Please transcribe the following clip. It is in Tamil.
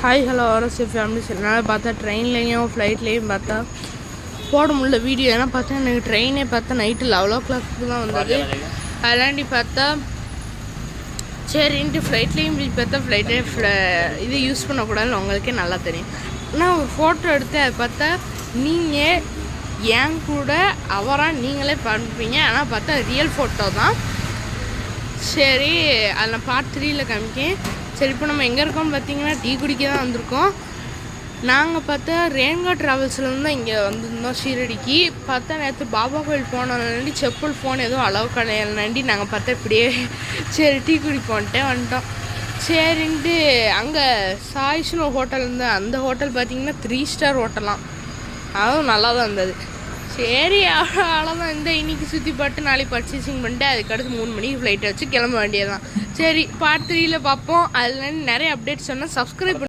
Hi hello RSA families. என்னால் பார்த்தா ட்ரெயின்லேயும் ஃப்ளைட்லேயும் பார்த்தா போட முடியல வீடியோ. ஏன்னா பார்த்தா எனக்கு ட்ரெயினே பார்த்தா நைட்டு 11 o'clock தான் வந்தது. அதெல்லாண்டி பார்த்தா சரின்ட்டு ஃப்ளைட்லேயும் இப்படி பார்த்தா இது யூஸ் பண்ணக்கூடாதுன்னு உங்களுக்கே நல்லா தெரியும். ஆனால் ஒரு ஃபோட்டோ எடுத்து அதை பார்த்தா நீங்கள் ஏன் கூட அவராக நீங்களே பார்ப்பீங்க. ஆனால் பார்த்தா ரியல் ஃபோட்டோ தான். சரி, அதை நான் பார்ட் 3ல் காமிக்கேன். சரி, இப்போ நம்ம எங்கே இருக்கோம்னு பார்த்தீங்கன்னா டீ குடிக்க தான் வந்திருக்கோம். நாங்கள் பார்த்தா ரேங்கா ட்ராவல்ஸ்லேருந்து தான் இங்கே வந்திருந்தோம் ஷீரடிக்கு. பார்த்தா நேற்று பாபா கோயில் போனோம்னாண்டி செப்பல் ஃபோன் எதுவும் அளவு கடையாண்டி நாங்கள் பார்த்தா இப்படியே சரி டீ குடிப்போன்ட்டே வந்துட்டோம். சரின்ட்டு அங்கே சாய்ஸ்னு ஒரு ஹோட்டல் இருந்தது. அந்த ஹோட்டல் பார்த்திங்கன்னா 3 star ஹோட்டலாம். அதுவும் நல்லா தான் இருந்தது. சரி, அவ்வளோதான். இன்னைக்கு சுற்றி பாட்டு நாளைக்கு பர்ச்சேசிங் பண்ணிட்டு அதுக்கடுத்து 3 மணிக்கு ஃப்ளைட்டை வச்சு கிளம்ப வேண்டியதான். சரி, பார்ட் 3ல் பார்ப்போம். அதில் நிறைய அப்டேட்ஸ் சொன்னால் சப்ஸ்கிரைப்